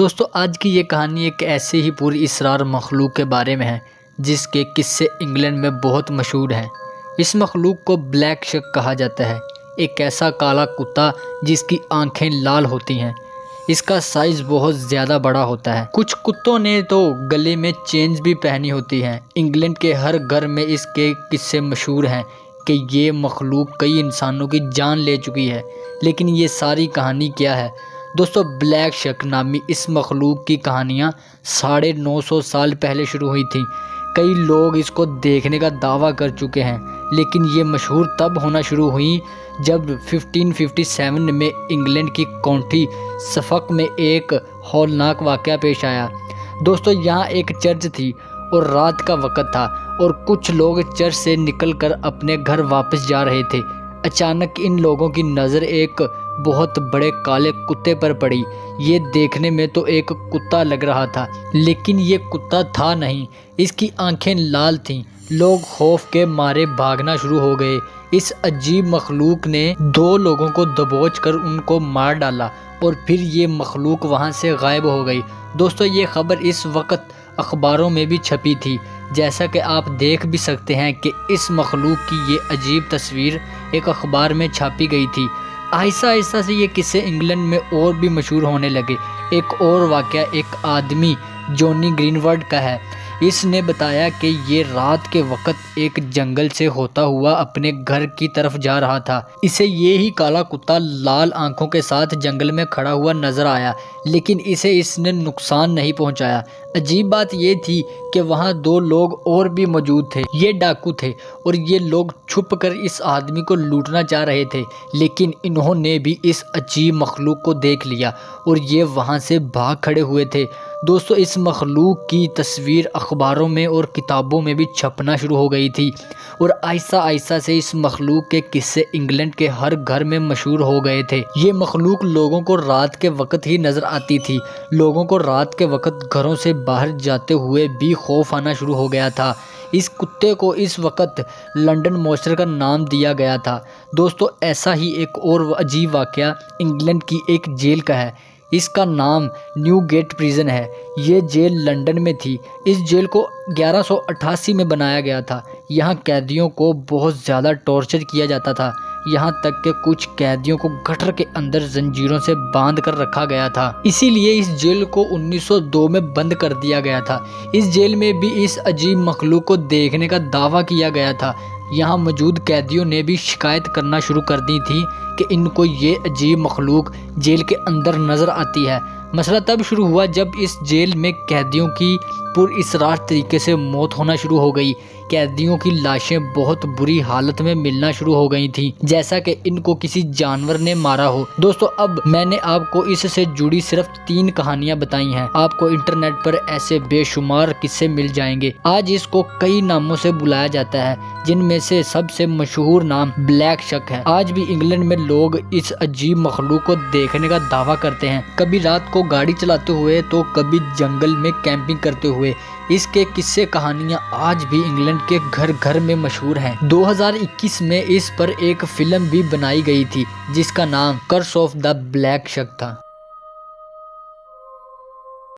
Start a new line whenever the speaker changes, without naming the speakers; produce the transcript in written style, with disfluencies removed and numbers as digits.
دوستو آج کی یہ کہانی ایک ایسے ہی پوری اسرار مخلوق کے بارے میں ہے جس کے قصے انگلینڈ میں بہت مشہور ہیں۔ اس مخلوق کو بلیک شک کہا جاتا ہے، ایک ایسا کالا کتا جس کی آنکھیں لال ہوتی ہیں۔ اس کا سائز بہت زیادہ بڑا ہوتا ہے۔ کچھ کتوں نے تو گلے میں چینز بھی پہنی ہوتی ہیں۔ انگلینڈ کے ہر گھر میں اس کے قصے مشہور ہیں کہ یہ مخلوق کئی انسانوں کی جان لے چکی ہے۔ لیکن یہ ساری کہانی کیا ہے؟ دوستو بلیک شک نامی اس مخلوق کی کہانیاں 950 سال پہلے شروع ہوئی تھیں۔ کئی لوگ اس کو دیکھنے کا دعویٰ کر چکے ہیں، لیکن یہ مشہور تب ہونا شروع ہوئی جب 1557 میں انگلینڈ کی کاؤنٹی سفک میں ایک ہولناک واقعہ پیش آیا۔ دوستو یہاں ایک چرچ تھی اور رات کا وقت تھا اور کچھ لوگ چرچ سے نکل کر اپنے گھر واپس جا رہے تھے۔ اچانک ان لوگوں کی نظر ایک بہت بڑے کالے کتے پر پڑی۔ یہ دیکھنے میں تو ایک کتا لگ رہا تھا، لیکن یہ کتا تھا نہیں، اس کی آنکھیں لال تھیں۔ لوگ خوف کے مارے بھاگنا شروع ہو گئے۔ اس عجیب مخلوق نے 2 لوگوں کو دبوچ کر ان کو مار ڈالا اور پھر یہ مخلوق وہاں سے غائب ہو گئی۔ دوستو یہ خبر اس وقت اخباروں میں بھی چھپی تھی، جیسا کہ آپ دیکھ بھی سکتے ہیں کہ اس مخلوق کی یہ عجیب تصویر ایک اخبار میں چھاپی گئی تھی۔ آہستہ آہستہ سے یہ قصے انگلینڈ میں اور بھی مشہور ہونے لگے۔ ایک اور واقعہ ایک آدمی جونی گرین وڈ کا ہے۔ اس نے بتایا کہ یہ رات کے وقت ایک جنگل سے ہوتا ہوا اپنے گھر کی طرف جا رہا تھا۔ اسے یہی کالا کتا لال آنکھوں کے ساتھ جنگل میں کھڑا ہوا نظر آیا، لیکن اسے اس نے نقصان نہیں پہنچایا۔ عجیب بات یہ تھی کہ وہاں 2 لوگ اور بھی موجود تھے۔ یہ ڈاکو تھے اور یہ لوگ چھپ کر اس آدمی کو لوٹنا چاہ رہے تھے، لیکن انہوں نے بھی اس عجیب مخلوق کو دیکھ لیا اور یہ وہاں سے بھاگ کھڑے ہوئے تھے۔ دوستو اس مخلوق کی تصویر اخباروں میں اور کتابوں میں بھی چھپنا شروع ہو گئی تھی اور آہستہ آہستہ سے اس مخلوق کے قصے انگلینڈ کے ہر گھر میں مشہور ہو گئے تھے۔ یہ مخلوق لوگوں کو رات کے وقت ہی نظر آتی تھی۔ لوگوں کو رات کے وقت گھروں سے باہر جاتے ہوئے بھی خوف آنا شروع ہو گیا تھا۔ اس کتے کو اس وقت لنڈن مونسٹر کا نام دیا گیا تھا۔ دوستو ایسا ہی ایک اور عجیب واقعہ انگلینڈ کی ایک جیل کا ہے۔ اس کا نام نیو گیٹ پریزن ہے۔ یہ جیل لنڈن میں تھی۔ اس جیل کو 1188 میں بنایا گیا تھا۔ یہاں قیدیوں کو بہت زیادہ ٹارچر کیا جاتا تھا، یہاں تک کہ کچھ قیدیوں کو گٹر کے اندر زنجیروں سے باندھ کر رکھا گیا تھا۔ اسی لیے اس جیل کو 1902 میں بند کر دیا گیا تھا۔ اس جیل میں بھی اس عجیب مخلوق کو دیکھنے کا دعویٰ کیا گیا تھا۔ یہاں موجود قیدیوں نے بھی شکایت کرنا شروع کر دی تھی کہ ان کو یہ عجیب مخلوق جیل کے اندر نظر آتی ہے۔ مسئلہ تب شروع ہوا جب اس جیل میں قیدیوں کی پراسرار طریقے سے موت ہونا شروع ہو گئی۔ قیدیوں کی لاشیں بہت بری حالت میں ملنا شروع ہو گئی تھیں، جیسا کہ ان کو کسی جانور نے مارا ہو۔ دوستو اب میں نے آپ کو اس سے جڑی صرف 3 کہانیاں بتائی ہیں۔ آپ کو انٹرنیٹ پر ایسے بے شمار قصے مل جائیں گے۔ آج اس کو کئی ناموں سے بلایا جاتا ہے، جن میں سے سب سے مشہور نام بلیک شک ہے۔ آج بھی انگلینڈ میں لوگ اس عجیب مخلوق کو دیکھنے کا دعویٰ کرتے ہیں، کبھی رات کو گاڑی چلاتے ہوئے تو کبھی جنگل میں کیمپنگ کرتے ہوئے۔ اس کے قصے کہانیاں آج بھی انگلینڈ کے گھر گھر میں مشہور ہیں۔ 2021 میں اس پر ایک فلم بھی بنائی گئی تھی جس کا نام کرس آف دا بلیک شک تھا۔